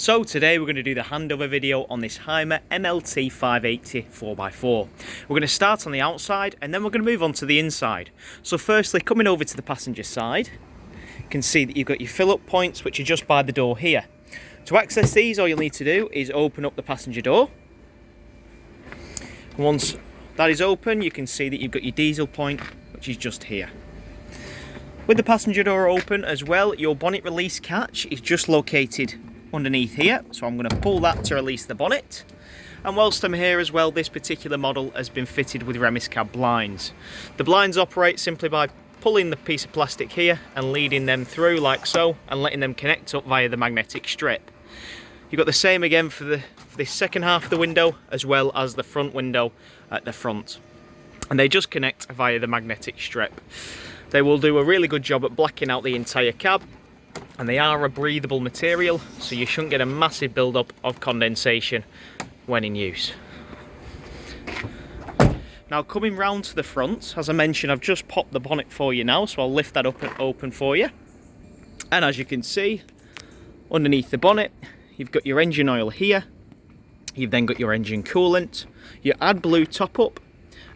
So today we're going to do the handover video on this Hymer MLT 580 4x4. We're going to start on the outside and then we're going to move on to the inside. So firstly, coming over to the passenger side, you can see that you've got your fill up points which are just by the door here. To access these, all you'll need to do is open up the passenger door. Once that is open, you can see that you've got your diesel point, which is just here. With the passenger door open as well, your bonnet release catch is just located underneath here, so I'm going to pull that to release the bonnet. And whilst I'm here as well, this particular model has been fitted with Remis cab blinds. The blinds operate simply by pulling the piece of plastic here and leading them through like so and letting them connect up via the magnetic strip. You've got the same again for this second half of the window as well as the front window at the front, and they just connect via the magnetic strip. They will do a really good job at blacking out the entire cab, and they are a breathable material, so you shouldn't get a massive build-up of condensation when in use. Now coming round to the front, as I mentioned, I've just popped the bonnet for you now, so I'll lift that up and open for you. And as you can see, underneath the bonnet, you've got your engine oil here. You've then got your engine coolant, your AdBlue top-up.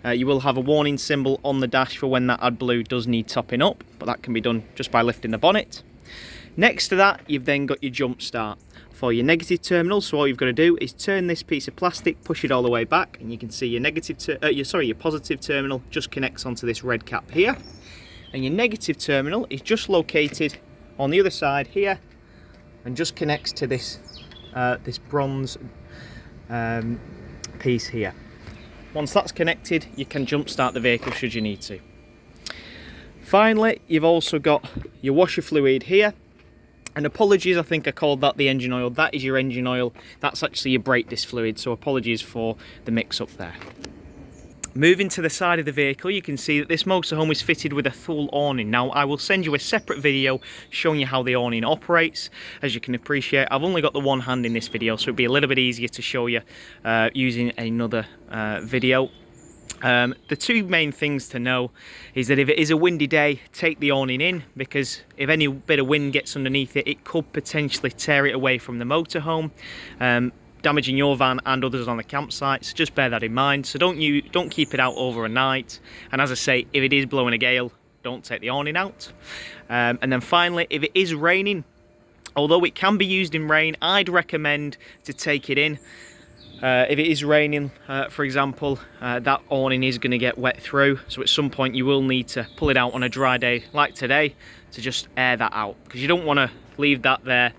You will have a warning symbol on the dash for when that AdBlue does need topping up, but that can be done just by lifting the bonnet. Next to that, you've then got your jump start for your negative terminal. So all you've got to do is turn this piece of plastic, push it all the way back, and you can see your your positive terminal just connects onto this red cap here, and your negative terminal is just located on the other side here, and just connects to this this bronze piece here. Once that's connected, you can jump start the vehicle should you need to. Finally, you've also got your washer fluid here. And apologies, I think I called that the engine oil. That is your engine oil. That's actually your brake disc fluid, so apologies for the mix-up there. Moving to the side of the vehicle, you can see that this motorhome is fitted with a full awning. Now, I will send you a separate video showing you how the awning operates. As you can appreciate, I've only got the one hand in this video, so it'd be a little bit easier to show you using another video. The two main things to know is that if it is a windy day, take the awning in, because if any bit of wind gets underneath it, it could potentially tear it away from the motorhome, damaging your van and others on the campsite. So just bear that in mind. So don't keep it out overnight. And as I say, if it is blowing a gale, don't take the awning out. And then finally, if it is raining, although it can be used in rain, I'd recommend to take it in. If it is raining, for example, that awning is going to get wet through, so at some point you will need to pull it out on a dry day like today to just air that out, because you don't want to leave that there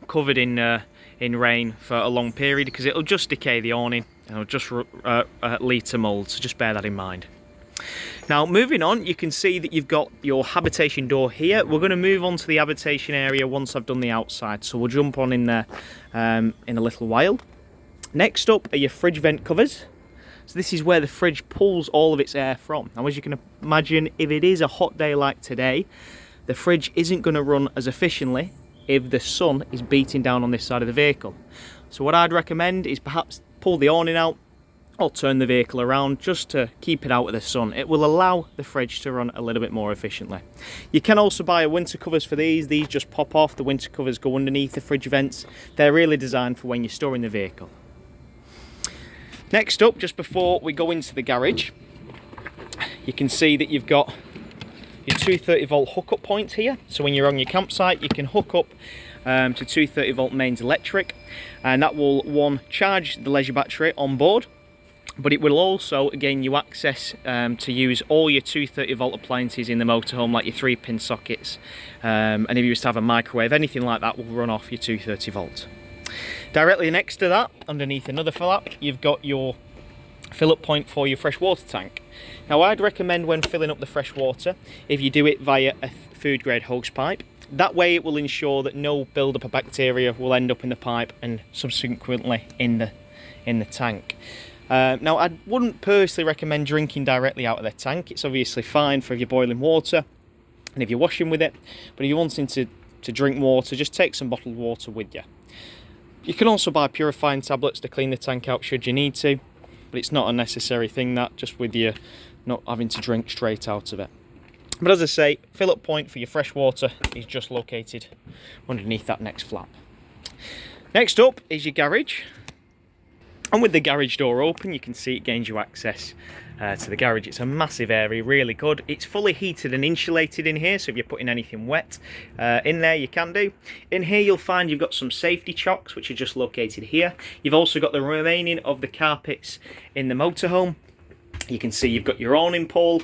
covered in rain for a long period, because it'll just decay the awning and it'll just lead to mould, so just bear that in mind. Now moving on, you can see that you've got your Habitation door here. We're going to move on to the Habitation area once I've done the outside, so we'll jump on in there in a little while. Next up are your fridge vent covers. So this is where the fridge pulls all of its air from. Now, as you can imagine, if it is a hot day like today, the fridge isn't going to run as efficiently if the sun is beating down on this side of the vehicle. So what I'd recommend is perhaps pull the awning out or turn the vehicle around just to keep it out of the sun. It will allow the fridge to run a little bit more efficiently. You can also buy winter covers for these. These just pop off. The winter covers go underneath the fridge vents. They're really designed for when you're storing the vehicle. Next up, just before we go into the garage, you can see that you've got your 230 volt hookup points here. So when you're on your campsite, you can hook up to 230 volt mains electric, and that will charge the leisure battery on board, but it will also gain you access to use all your 230 volt appliances in the motorhome, like your 3-pin sockets, and if you used to have a microwave, anything like that will run off your 230 volt. Directly next to that, underneath another flap, you've got your fill-up point for your fresh water tank. Now, I'd recommend when filling up the fresh water, if you do it via a food-grade hose pipe. That way it will ensure that no build-up of bacteria will end up in the pipe and subsequently in the tank. Now, I wouldn't personally recommend drinking directly out of the tank. It's obviously fine for if you're boiling water and if you're washing with it, but if you're wanting to drink water, just take some bottled water with you. You can also buy purifying tablets to clean the tank out should you need to, but it's not a necessary thing, that, just with you not having to drink straight out of it. But as I say, fill-up point for your fresh water is just located underneath that next flap. Next up is your garage. And with the garage door open, you can see it gains you access to the garage. It's a massive area, really good. It's fully heated and insulated in here, so if you're putting anything wet in there, you can do. In here, you'll find you've got some safety chocks, which are just located here. You've also got the remaining of the carpets in the motorhome. You can see you've got your awning pole,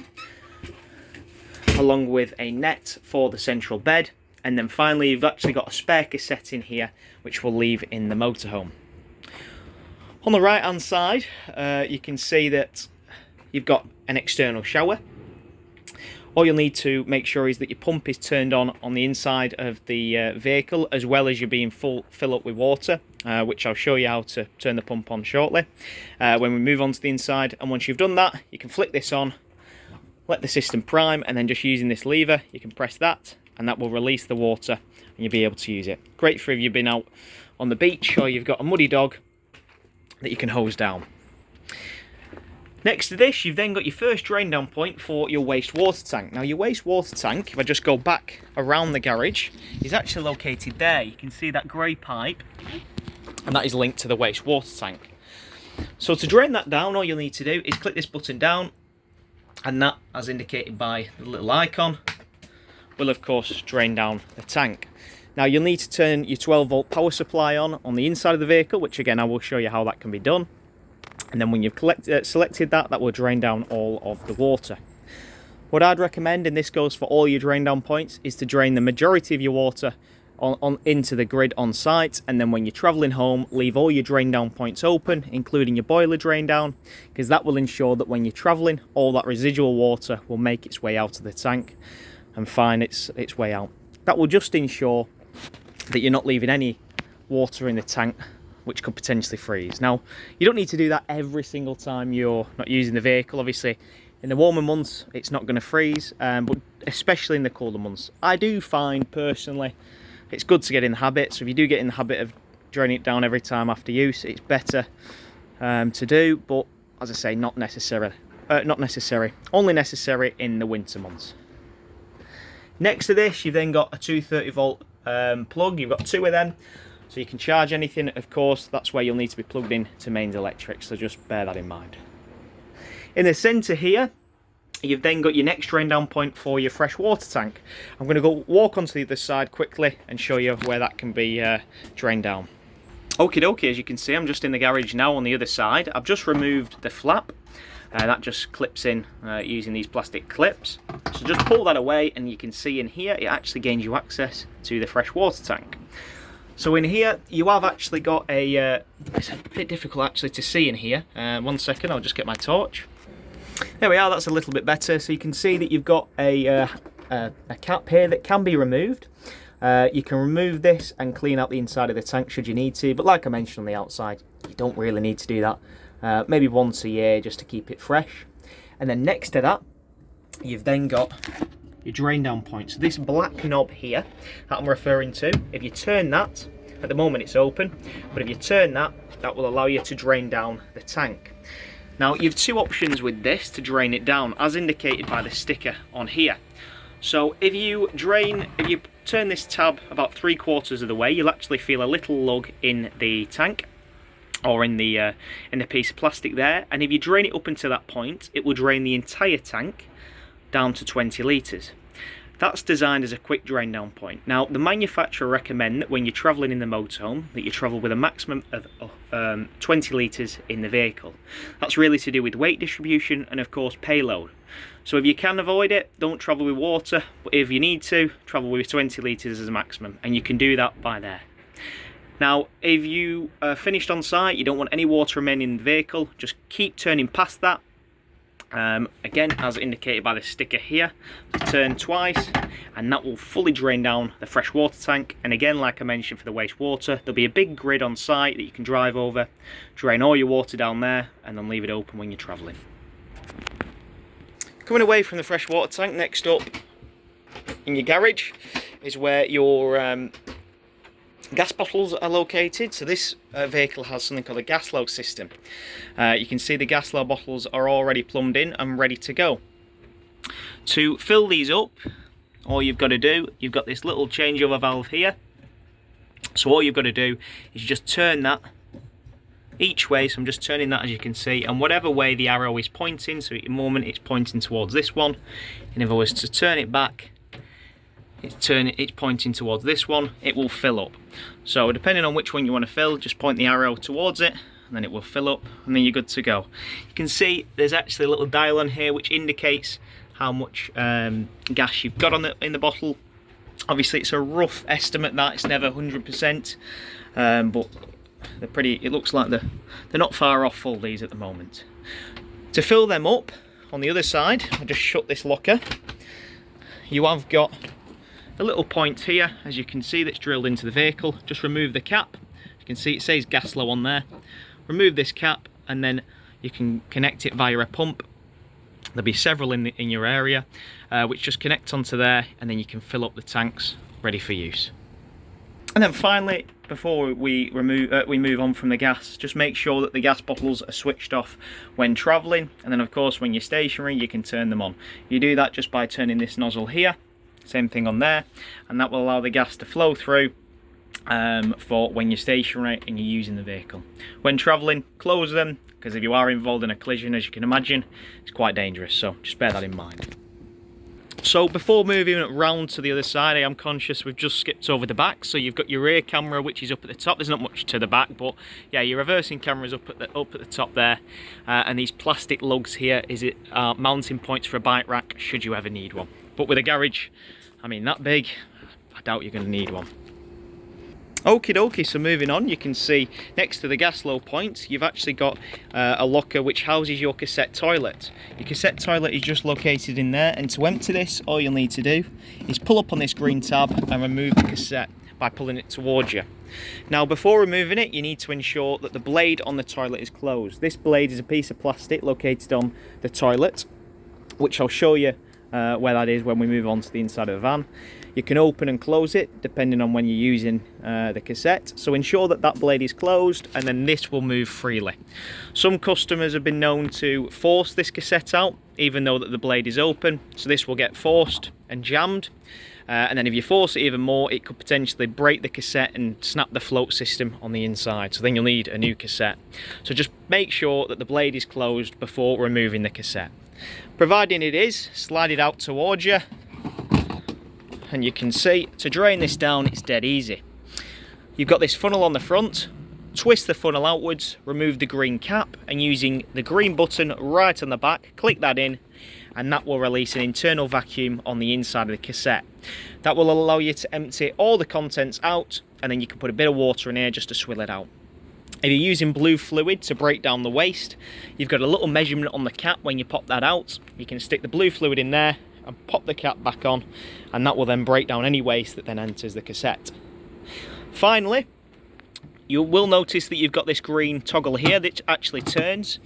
along with a net for the central bed. And then finally, you've actually got a spare cassette in here, which we'll leave in the motorhome. On the right hand side, you can see that you've got an external shower. All you'll need to make sure is that your pump is turned on the inside of the vehicle, as well as you're being fill up with water, which I'll show you how to turn the pump on shortly when we move on to the inside. And once you've done that, you can flick this on, let the system prime, and then just using this lever, you can press that, and that will release the water, and you'll be able to use it. Great for if you've been out on the beach or you've got a muddy dog that you can hose down. Next to this, you've then got your first drain down point for your wastewater tank. Now your wastewater tank, if I just go back around the garage, is actually located there. You can see that grey pipe, and that is linked to the wastewater tank. So to drain that down, all you'll need to do is click this button down, and that, as indicated by the little icon, will of course drain down the tank. Now you'll need to turn your 12-volt power supply on the inside of the vehicle, which again I will show you how that can be done. And then when you've selected that, that will drain down all of the water. What I'd recommend, and this goes for all your drain down points, is to drain the majority of your water into the grid on site, and then when you're travelling home, leave all your drain down points open, including your boiler drain down, because that will ensure that when you're travelling, all that residual water will make its way out of the tank and find its way out. That will just ensure that you're not leaving any water in the tank which could potentially freeze. Now, you don't need to do that every single time you're not using the vehicle. Obviously, in the warmer months, it's not going to freeze, but especially in the colder months. I do find, personally, it's good to get in the habit. So if you do get in the habit of draining it down every time after use, it's better to do, but as I say, not necessary. Only necessary in the winter months. Next to this, you've then got a 230-volt plug. You've got two of them, so you can charge anything. Of course, that's where you'll need to be plugged in to mains electric, so just bear that in mind. In the centre here, you've then got your next drain down point for your fresh water tank. I'm going to go walk onto the other side quickly and show you where that can be drained down. Okie dokie, as you can see, I'm just in the garage now on the other side. I've just removed the flap. That just clips in using these plastic clips. So just pull that away, and you can see in here it actually gains you access to the fresh water tank. So in here you have actually got a, it's a bit difficult actually to see in here. 1 second, I'll just get my torch. There we are, that's a little bit better. So you can see that you've got a cap here that can be removed. You can remove this and clean out the inside of the tank should you need to, but like I mentioned on the outside, you don't really need to do that. Maybe once a year just to keep it fresh. And then next to that, you've then got your drain down point. So this black knob here that I'm referring to, if you turn that, at the moment it's open, but if you turn that, that will allow you to drain down the tank. Now you have two options with this to drain it down, as indicated by the sticker on here. So if you turn this tab about 3/4 of the way, you'll actually feel a little lug in the tank, or in the piece of plastic there, and if you drain it up until that point, it will drain the entire tank down to 20 litres. That's designed as a quick drain down point. Now, the manufacturer recommend that when you're travelling in the motorhome, that you travel with a maximum of 20 litres in the vehicle. That's really to do with weight distribution and of course payload. So if you can avoid it, don't travel with water, but if you need to, travel with 20 litres as a maximum, and you can do that by there. Now, if you are finished on site, you don't want any water remaining in the vehicle, just keep turning past that. Again, as indicated by the sticker here, turn twice, and that will fully drain down the fresh water tank. And again, like I mentioned for the wastewater, there'll be a big grid on site that you can drive over, drain all your water down there, and then leave it open when you're travelling. Coming away from the fresh water tank, next up in your garage is where your gas bottles are located. So this vehicle has something called a gas load system. You can see the gas load bottles are already plumbed in and ready to go. To fill these up, all you've got to do, you've got this little changeover valve here. So all you've got to do is just turn that each way. So I'm just turning that, as you can see, and whatever way the arrow is pointing, so at the moment it's pointing towards this one, and if I was to turn it back, it's pointing towards this one, it will fill up. So depending on which one you want to fill, just point the arrow towards it and then it will fill up, and then you're good to go. You can see there's actually a little dial on here which indicates how much gas you've got in the bottle. Obviously it's a rough estimate, that it's never 100%, but they're pretty, it looks like they're not far off full, these at the moment. To fill them up on the other side, I'll just shut this locker. You have got a little point here, as you can see, that's drilled into the vehicle. Just remove the cap. You can see it says gas low on there. Remove this cap and then you can connect it via a pump. There'll be several in your area, which just connect onto there, and then you can fill up the tanks ready for use. And then finally, before we move on from the gas, just make sure that the gas bottles are switched off when travelling, and then of course when you're stationary you can turn them on. You do that just by turning this nozzle here, same thing on there, and that will allow the gas to flow through for when you're stationary and you're using the vehicle. When travelling, close them, because if you are involved in a collision, as you can imagine, it's quite dangerous, so just bear that in mind. So before moving round to the other side, I am conscious we've just skipped over the back. So you've got your rear camera, which is up at the top. There's not much to the back, but yeah, your reversing camera is up at the top there, and these plastic lugs here are mounting points for a bike rack should you ever need one. But with a garage, I mean that big, I doubt you're going to need one. Okie dokie, so moving on, you can see next to the gas low point you've actually got a locker which houses your cassette toilet. Your cassette toilet is just located in there, and to empty this all you'll need to do is pull up on this green tab and remove the cassette by pulling it towards you. Now before removing it you need to ensure that the blade on the toilet is closed. This blade is a piece of plastic located on the toilet, which I'll show you where that is when we move on to the inside of the van. You can open and close it depending on when you're using the cassette, so ensure that that blade is closed and then this will move freely. Some customers have been known to force this cassette out even though that the blade is open, so this will get forced and jammed, and then if you force it even more it could potentially break the cassette and snap the float system on the inside, so then you'll need a new cassette. So just make sure that the blade is closed before removing the cassette. Providing it is, slide it out towards you, and you can see to drain this down it's dead easy. You've got this funnel on the front, twist the funnel outwards, remove the green cap, and using the green button right on the back, click that in, and that will release an internal vacuum on the inside of the cassette. That will allow you to empty all the contents out, and then you can put a bit of water in here just to swill it out. If you're using blue fluid to break down the waste, you've got a little measurement on the cap when you pop that out. You can stick the blue fluid in there and pop the cap back on, and that will then break down any waste that then enters the cassette. Finally, you will notice that you've got this green toggle here that actually turns.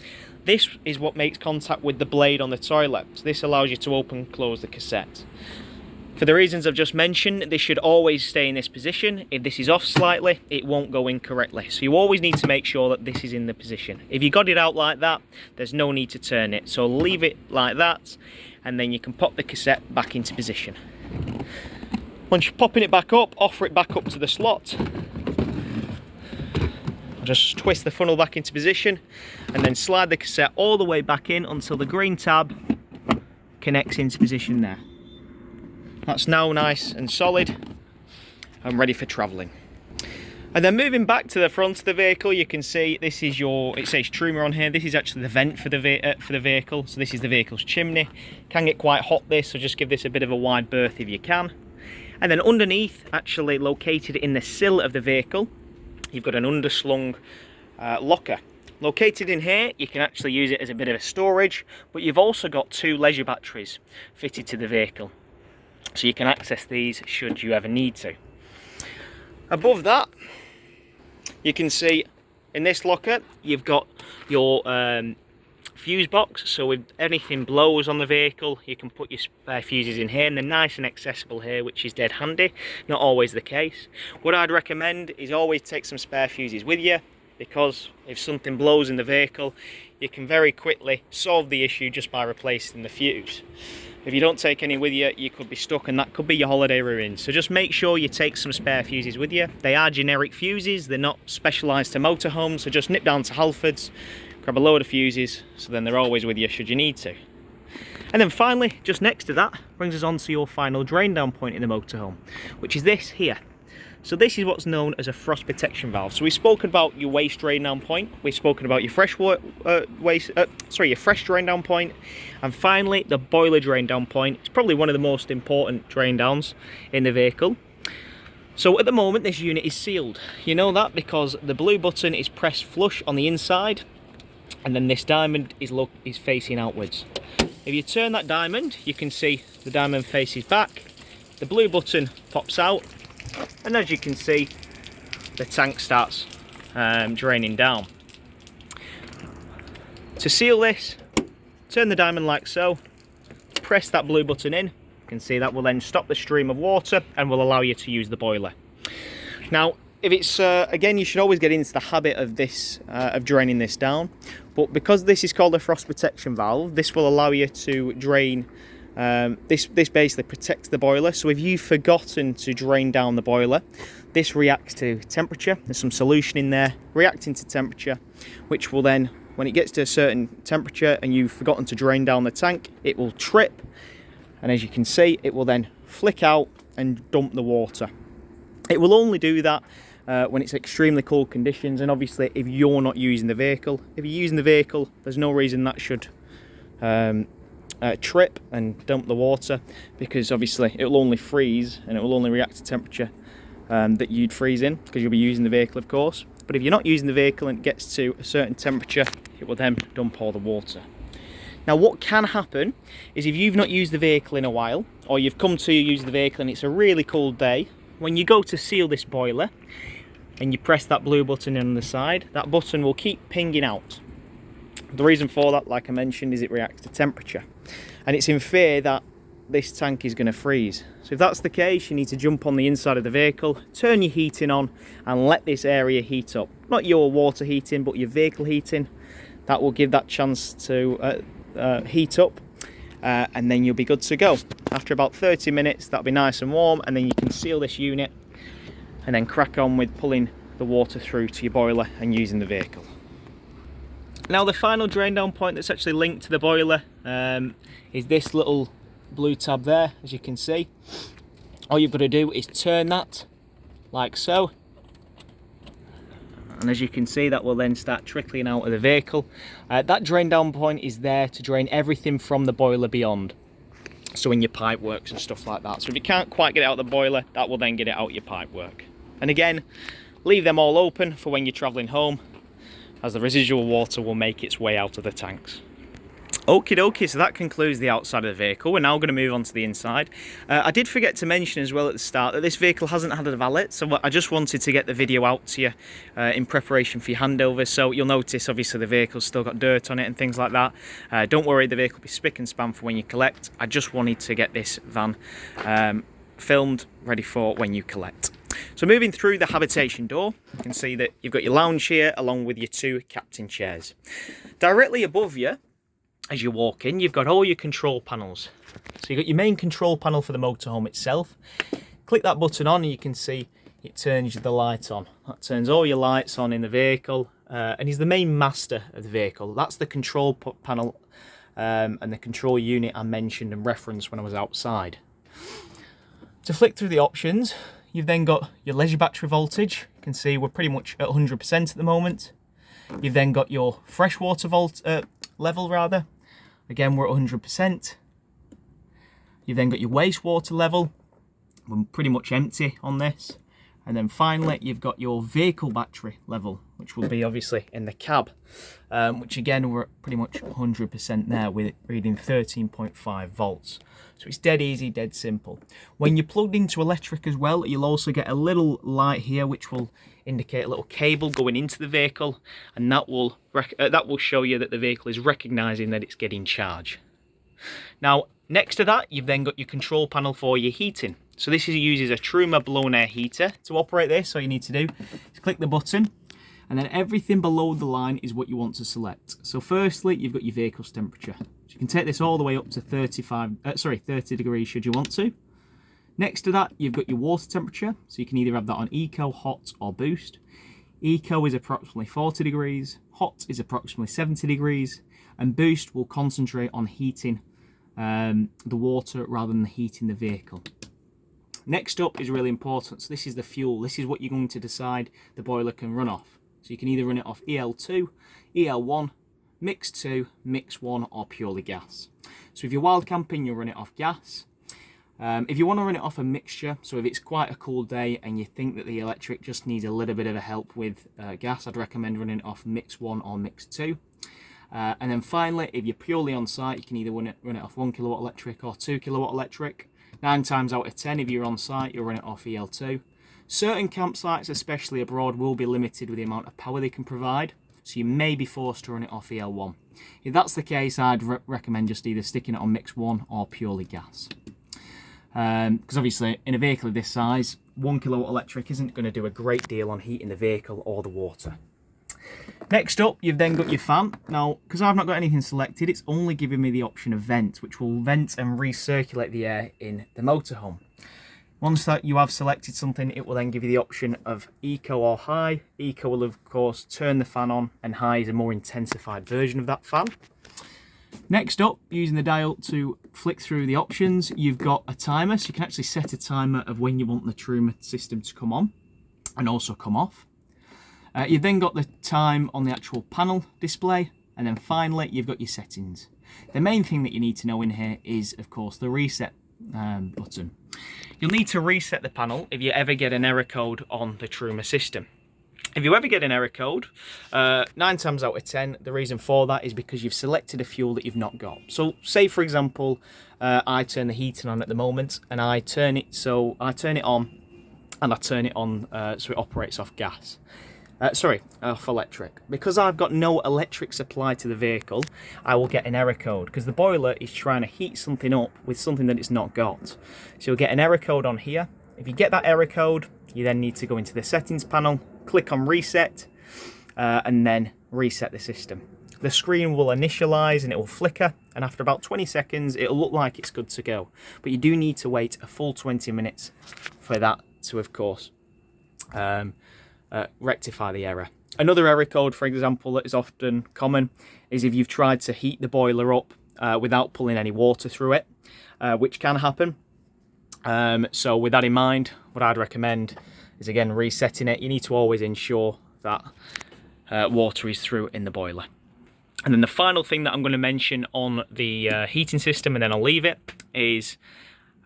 This is what makes contact with the blade on the toilet. So this allows you to open and close the cassette. For the reasons I've just mentioned, this should always stay in this position. If this is off slightly, it won't go in correctly. So you always need to make sure that this is in the position. If you got it out like that, there's no need to turn it. So leave it like that, and then you can pop the cassette back into position. Once you're popping it back up, offer it back up to the slot. Just twist the funnel back into position, and then slide the cassette all the way back in until the green tab connects into position there. That's now nice and solid and ready for travelling. And then moving back to the front of the vehicle, you can see this is it says Truma on here. This is actually the vent for the vehicle. So this is the vehicle's chimney. Can get quite hot this, so just give this a bit of a wide berth if you can. And then underneath, actually located in the sill of the vehicle, you've got an underslung locker. Located in here, you can actually use it as a bit of a storage, but you've also got 2 leisure batteries fitted to the vehicle. So you can access these should you ever need to. Above that, you can see in this locker, you've got your fuse box. So if anything blows on the vehicle, you can put your spare fuses in here, and they're nice and accessible here, which is dead handy. Not always the case. What I'd recommend is always take some spare fuses with you, because if something blows in the vehicle, you can very quickly solve the issue just by replacing the fuse. If you don't take any with you, you could be stuck and that could be your holiday ruined. So just make sure you take some spare fuses with you. They are generic fuses, they're not specialised to motorhomes, so just nip down to Halfords, grab a load of fuses, so then they're always with you should you need to. And then finally, just next to that, brings us on to your final drain down point in the motorhome, which is this here. So this is what's known as a frost protection valve. So we've spoken about your waste drain down point, we've spoken about your fresh your fresh drain down point, and finally the boiler drain down point. It's probably one of the most important drain downs in the vehicle. So at the moment this unit is sealed. You know that because the blue button is pressed flush on the inside, and then this diamond is facing outwards. If you turn that diamond, you can see the diamond faces back, the blue button pops out, and as you can see, the tank starts draining down. To seal this, turn the diamond like so, press that blue button in. You can see that will then stop the stream of water and will allow you to use the boiler. Now, if it's again, you should always get into the habit of this of draining this down, but because this is called a frost protection valve, this will allow you to drain. This basically protects the boiler, so if you've forgotten to drain down the boiler, this reacts to temperature. There's some solution in there reacting to temperature, which will then, when it gets to a certain temperature and you've forgotten to drain down the tank, it will trip, and as you can see, it will then flick out and dump the water. It will only do that when it's extremely cold conditions, and obviously if you're not using the vehicle. If you're using the vehicle, there's no reason that should trip and dump the water, because obviously it will only freeze and it will only react to temperature that you'd freeze in, because you'll be using the vehicle, of course. But if you're not using the vehicle and it gets to a certain temperature, it will then dump all the water. Now what can happen is if you've not used the vehicle in a while, or you've come to use the vehicle and it's a really cold day, when you go to seal this boiler and you press that blue button on the side, that button will keep pinging out. The reason for that, like I mentioned, is it reacts to temperature, and it's in fear that this tank is going to freeze. So if that's the case, you need to jump on the inside of the vehicle, turn your heating on and let this area heat up. Not your water heating, but your vehicle heating. That will give that chance to heat up, and then you'll be good to go. After about 30 minutes, that'll be nice and warm, and then you can seal this unit and then crack on with pulling the water through to your boiler and using the vehicle. Now the final drain down point that's actually linked to the boiler is this little blue tab there, as you can see. All you've got to do is turn that like so, and as you can see, that will then start trickling out of the vehicle. That drain down point is there to drain everything from the boiler beyond, so in your pipe works and stuff like that. So if you can't quite get it out of the boiler, that will then get it out your pipe work. And again, leave them all open for when you're travelling home, as the residual water will make its way out of the tanks. Okie dokie, so that concludes the outside of the vehicle. We're now going to move on to the inside. I did forget to mention as well at the start that this vehicle hasn't had a valet, so I just wanted to get the video out to you in preparation for your handover. So you'll notice obviously the vehicle's still got dirt on it and things like that. Don't worry, the vehicle will be spick and span for when you collect. I just wanted to get this van filmed, ready for when you collect. So moving through the Habitation door, you can see that you've got your lounge here along with your two captain chairs. Directly above you, as you walk in, you've got all your control panels. So you've got your main control panel for the motorhome itself. Click that button on and you can see it turns the light on. That turns all your lights on in the vehicle, and is the main master of the vehicle. That's the control panel and the control unit I mentioned and referenced when I was outside. To flick through the options, you've then got your leisure battery voltage. You can see we're pretty much at 100% at the moment. You've then got your freshwater level rather. Again, we're at 100%. You've then got your wastewater level. We're pretty much empty on this. And then finally, you've got your vehicle battery level, which will be obviously in the cab, which again, we're at pretty much 100% there with it reading 13.5 volts. So it's dead easy, dead simple. When you're plugged into electric as well, you'll also get a little light here, which will indicate a little cable going into the vehicle, and that will show you that the vehicle is recognizing that it's getting charged. Now, next to that, you've then got your control panel for your heating. So this uses a Truma blown air heater to operate this. All you need to do is click the button, And then everything below the line is what you want to select. So firstly, you've got your vehicle's temperature. So you can take this all the way up to 30 degrees should you want to. Next to that, you've got your water temperature. So you can either have that on Eco, Hot or Boost. Eco is approximately 40 degrees, Hot is approximately 70 degrees, and Boost will concentrate on heating the water rather than heating the vehicle. Next up is really important. So this is the fuel. This is what you're going to decide the boiler can run off. So you can either run it off EL2, EL1, Mix 2, Mix 1 or purely gas. So if you're wild camping, you'll run it off gas. If you want to run it off a mixture, so if it's quite a cool day and you think that the electric just needs a little bit of a help with gas, I'd recommend running it off Mix 1 or Mix 2. And then finally, if you're purely on site, you can either run it off 1 kilowatt electric or 2 kilowatt electric. 9 times out of 10, if you're on site, you'll run it off EL2. Certain campsites, especially abroad, will be limited with the amount of power they can provide, so you may be forced to run it off EL1. If that's the case, I'd recommend just either sticking it on Mix 1 or purely gas. Because obviously, in a vehicle of this size, 1 kilowatt electric isn't going to do a great deal on heating the vehicle or the water. Next up, you've then got your fan. Now, because I've not got anything selected, it's only giving me the option of vent, which will vent and recirculate the air in the motorhome. Once that you have selected something, it will then give you the option of Eco or High. Eco will, of course, turn the fan on, and High is a more intensified version of that fan. Next up, using the dial to flick through the options, you've got a timer, so you can actually set a timer of when you want the Truma system to come on and also come off. You've then got the time on the actual panel display, and then finally you've got your settings. The main thing that you need to know in here is, of course, the reset button. You'll need to reset the panel if you ever get an error code on the Truma system. If you ever get an error code, 9 times out of 10, the reason for that is because you've selected a fuel that you've not got. So say, for example, I turn the heating on at the moment, and I turn it on and I turn it on so it operates off gas. Off electric. Because I've got no electric supply to the vehicle, I will get an error code because the boiler is trying to heat something up with something that it's not got. So you'll get an error code on here. If you get that error code, you then need to go into the settings panel, click on reset, and then reset the system. The screen will initialize and it will flicker, and after about 20 seconds, it'll look like it's good to go. But you do need to wait a full 20 minutes for that to, of course, rectify the error. Another error code, for example, that is often common is if you've tried to heat the boiler up without pulling any water through it, which can happen. So with that in mind, what I'd recommend is, again, resetting it. You need to always ensure that water is through in the boiler. And then the final thing that I'm going to mention on the heating system, and then I'll leave it, is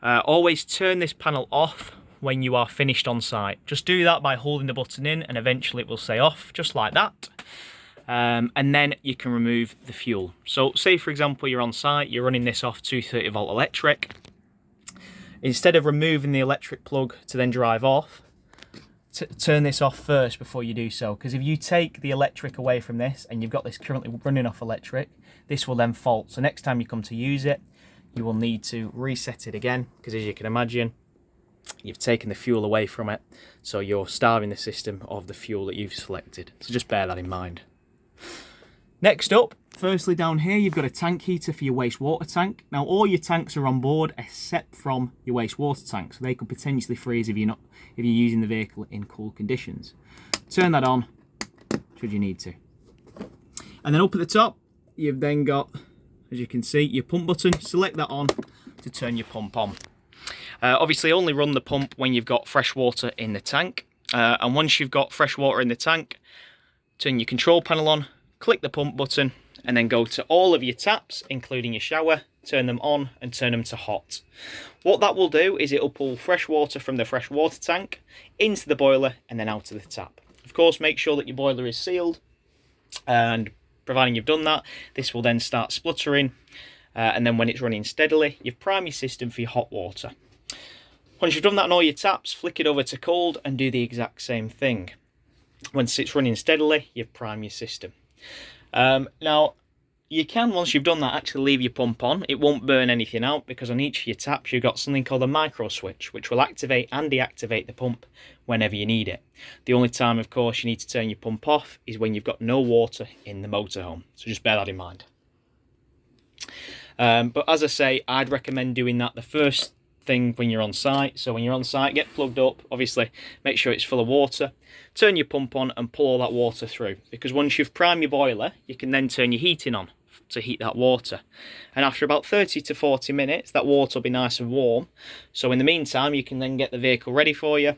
always turn this panel off when you are finished on site. Just do that by holding the button in, and eventually it will say off, just like that. And then you can remove the fuel. So say, for example, you're on site, you're running this off 230 volt electric. Instead of removing the electric plug to then drive off, turn this off first before you do so, because if you take the electric away from this and you've got this currently running off electric, this will then fault. So next time you come to use it, you will need to reset it again, because as you can imagine, you've taken the fuel away from it, so you're starving the system of the fuel that you've selected. So just bear that in mind. Next up, firstly down here, you've got a tank heater for your wastewater tank. Now all your tanks are on board except from your wastewater tank, so they could potentially freeze if you're using the vehicle in cool conditions. Turn that on should you need to. And then up at the top, you've then got, as you can see, your pump button. Select that on to turn your pump on. Obviously only run the pump when you've got fresh water in the tank, and once you've got fresh water in the tank, turn your control panel on, click the pump button, and then go to all of your taps, including your shower, turn them on and turn them to hot. What that will do is it'll pull fresh water from the fresh water tank into the boiler and then out of the tap. Of course, make sure that your boiler is sealed, and providing you've done that, this will then start spluttering, and then when it's running steadily, you've primed your system for your hot water. Once you've done that on all your taps, flick it over to cold and do the exact same thing. Once it's running steadily, you've primed your system. Now, You can, once you've done that, actually leave your pump on. It won't burn anything out because on each of your taps you've got something called a micro switch, which will activate and deactivate the pump whenever you need it. The only time, of course, you need to turn your pump off is when you've got no water in the motorhome. So just bear that in mind. But as I say, I'd recommend doing that the first thing when you're on site. So when you're on site, get plugged up, obviously make sure it's full of water, turn your pump on and pull all that water through, because once you've primed your boiler, you can then turn your heating on to heat that water, and after about 30 to 40 minutes that water will be nice and warm. So in the meantime, you can then get the vehicle ready for you,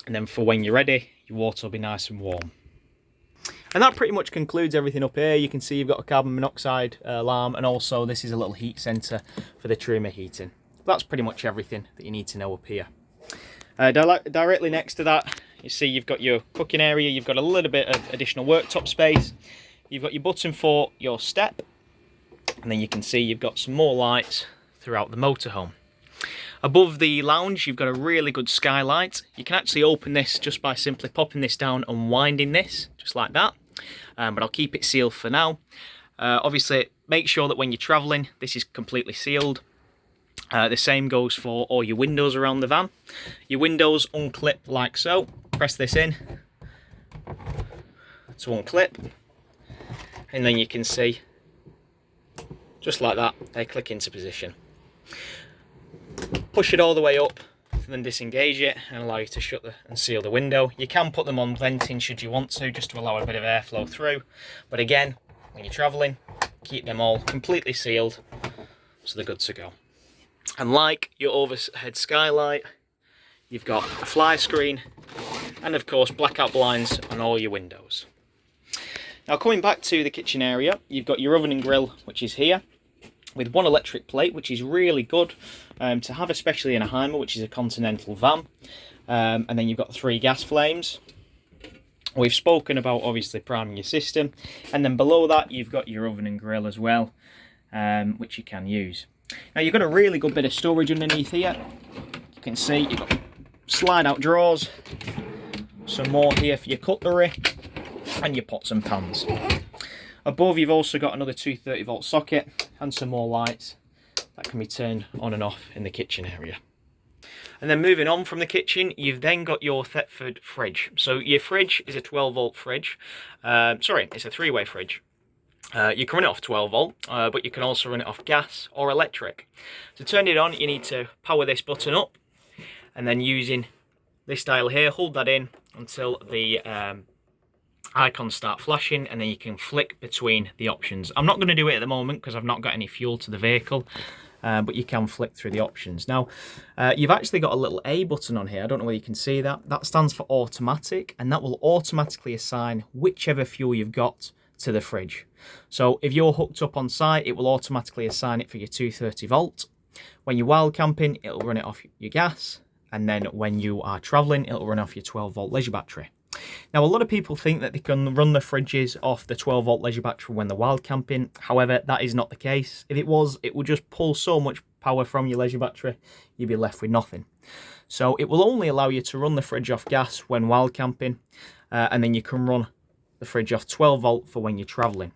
and then for when you're ready, your water will be nice and warm. And that pretty much concludes everything up here. You can see you've got a carbon monoxide alarm, and also this is a little heat sensor for the trimmer heating. That's pretty much everything that you need to know up here. Directly next to that, you see you've got your cooking area, you've got a little bit of additional worktop space, you've got your button for your step, and then you can see you've got some more lights throughout the motorhome. Above the lounge, you've got a really good skylight. You can actually open this just by simply popping this down and winding this, just like that. But I'll keep it sealed for now. Obviously, make sure that when you're traveling, this is completely sealed. The same goes for all your windows around the van. Your windows unclip like so. Press this in to unclip, and then you can see, just like that, they click into position. Push it all the way up, and then disengage it and allow you to shut and seal the window. You can put them on venting should you want to, just to allow a bit of airflow through. But again, when you're traveling, keep them all completely sealed so they're good to go. And like your overhead skylight, you've got a fly screen and of course blackout blinds on all your windows. Now coming back to the kitchen area, you've got your oven and grill, which is here, with one electric plate, which is really good to have, especially in a Hymer, which is a continental van. And then you've got 3 gas flames. We've spoken about obviously priming your system, and then below that you've got your oven and grill as well, which you can use. Now you've got a really good bit of storage underneath here. You can see you've got slide out drawers, some more here for your cutlery, and your pots and pans. Above you've also got another 230 volt socket and some more lights that can be turned on and off in the kitchen area. And then moving on from the kitchen, you've then got your Thetford fridge. So your fridge is a 12 volt fridge. Sorry, it's a 3-way fridge. You can run it off 12 volt, but you can also run it off gas or electric. To turn it on, you need to power this button up, and then using this dial here, hold that in until the icons start flashing, and then you can flick between the options. I'm not going to do it at the moment because I've not got any fuel to the vehicle, but you can flick through the options. Now, you've actually got a little A button on here. I don't know whether you can see that. That stands for automatic, and that will automatically assign whichever fuel you've got to the fridge. So if you're hooked up on site, it will automatically assign it for your 230 volt. When you're wild camping, it'll run it off your gas, and then when you are traveling, it'll run off your 12 volt leisure battery. Now, a lot of people think that they can run the fridges off the 12 volt leisure battery when they're wild camping. However, that is not the case. If it was, it would just pull so much power from your leisure battery, you'd be left with nothing. So it will only allow you to run the fridge off gas when wild camping, and then you can run the fridge off 12 volt for when you're traveling.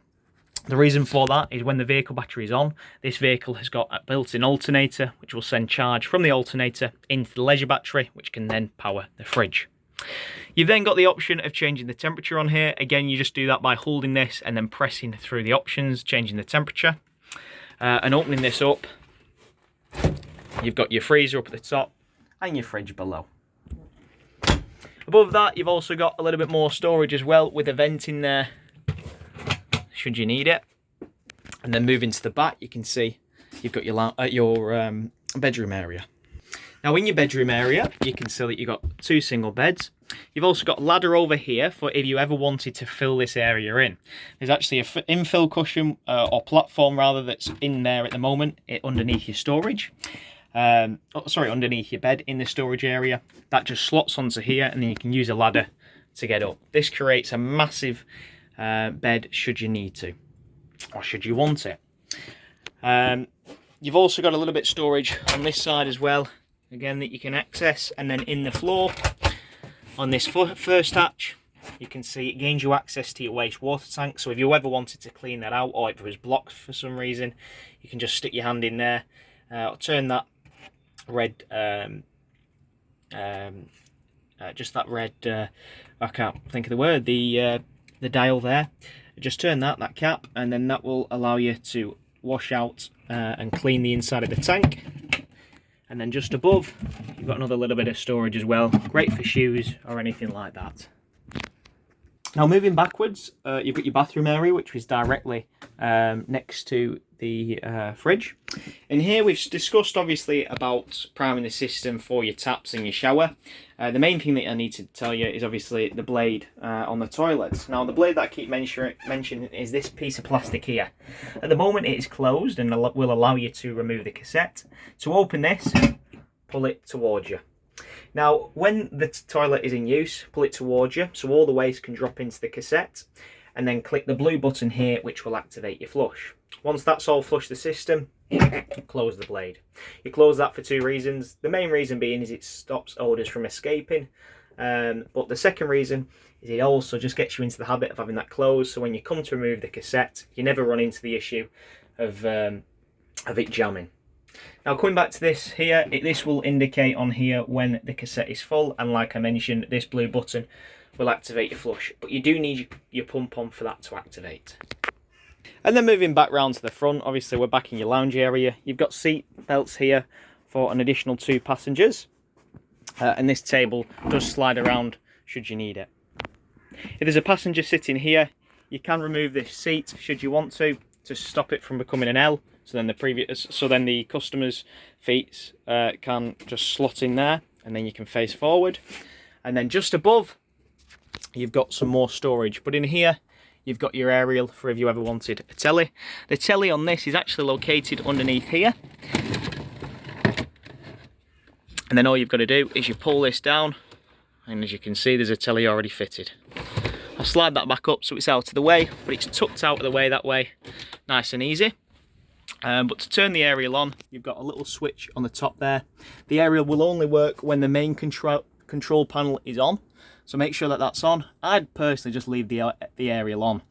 The reason for that is when the vehicle battery is on, this vehicle has got a built-in alternator, which will send charge from the alternator into the leisure battery, which can then power the fridge. You've then got the option of changing the temperature on here. Again, you just do that by holding this and then pressing through the options, changing the temperature. And opening this up, you've got your freezer up at the top and your fridge below. Above that, you've also got a little bit more storage as well, with a vent in there should you need it. And then moving to the back, you can see you've got your bedroom area. Now in your bedroom area, you can see that you've got 2 single beds. You've also got a ladder over here for if you ever wanted to fill this area in. There's actually an infill cushion, or platform rather, that's in there at the moment, underneath your storage. Underneath your bed in the storage area. That just slots onto here, and then you can use a ladder to get up. This creates a massive bed should you need to, or should you want it. You've also got a little bit of storage on this side as well, again, that you can access. And then in the floor on this first hatch, you can see it gains you access to your wastewater tank. So if you ever wanted to clean that out, or if it was blocked for some reason, you can just stick your hand in there, turn that red, just that red, I can't think of the word, the dial there. Just turn that cap, and then that will allow you to wash out and clean the inside of the tank. And then just above, you've got another little bit of storage as well. Great for shoes or anything like that. Now moving backwards, you've got your bathroom area, which is directly next to the fridge. In here we've discussed obviously about priming the system for your taps and your shower. The main thing that I need to tell you is obviously the blade on the toilets. Now the blade that I keep mentioning is this piece of plastic here. At the moment it is closed and will allow you to remove the cassette. To open this, pull it towards you. Now when the toilet is in use, pull it towards you so all the waste can drop into the cassette, and then click the blue button here which will activate your flush. Once that's all flushed the system, close the blade. You close that for two reasons. The main reason being is it stops odours from escaping, but the second reason is it also just gets you into the habit of having that closed, so when you come to remove the cassette, you never run into the issue of it jamming. Now coming back to this here, this will indicate on here when the cassette is full, and like I mentioned, this blue button will activate your flush, but you do need your pump on for that to activate. And then moving back round to the front, obviously we're back in your lounge area. You've got seat belts here for an additional 2 passengers, and this table does slide around should you need it. If there's a passenger sitting here, you can remove this seat should you want to stop it from becoming an L. So then the customer's feet can just slot in there, and then you can face forward. And then just above, you've got some more storage. But in here, you've got your aerial for if you ever wanted a telly. The telly on this is actually located underneath here. And then all you've got to do is you pull this down, and as you can see, there's a telly already fitted. I'll slide that back up so it's out of the way, but it's tucked out of the way that way, nice and easy. But to turn the aerial on, you've got a little switch on the top there. The aerial will only work when the main control panel is on, so make sure that that's on. I'd personally just leave the aerial on.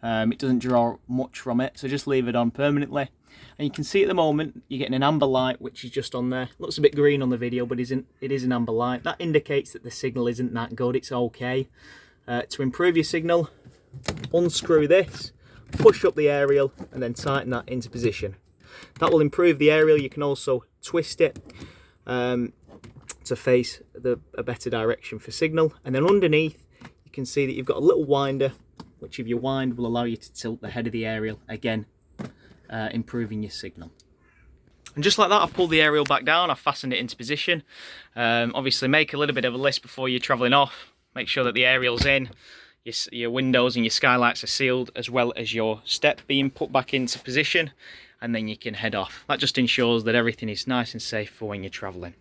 It doesn't draw much from it, so just leave it on permanently. And you can see at the moment you're getting an amber light, which is just on there. Looks a bit green on the video, but it is an amber light. That indicates that the signal isn't that good. It's okay. To improve your signal, unscrew this, push up the aerial, and then tighten that into position. That will improve the aerial. You can also twist it to face a better direction for signal. And then underneath, you can see that you've got a little winder, which if you wind will allow you to tilt the head of the aerial, again improving your signal. And just like that, I've pulled the aerial back down, I've fastened it into position. Obviously make a little bit of a list before you're travelling off. Make sure that the aerial's in, your windows and your skylights are sealed, as well as your step being put back into position, and then you can head off. That just ensures that everything is nice and safe for when you're travelling.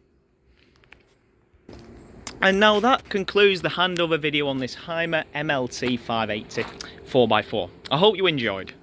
And now that concludes the handover video on this Hymer MLT 580 4x4. I hope you enjoyed.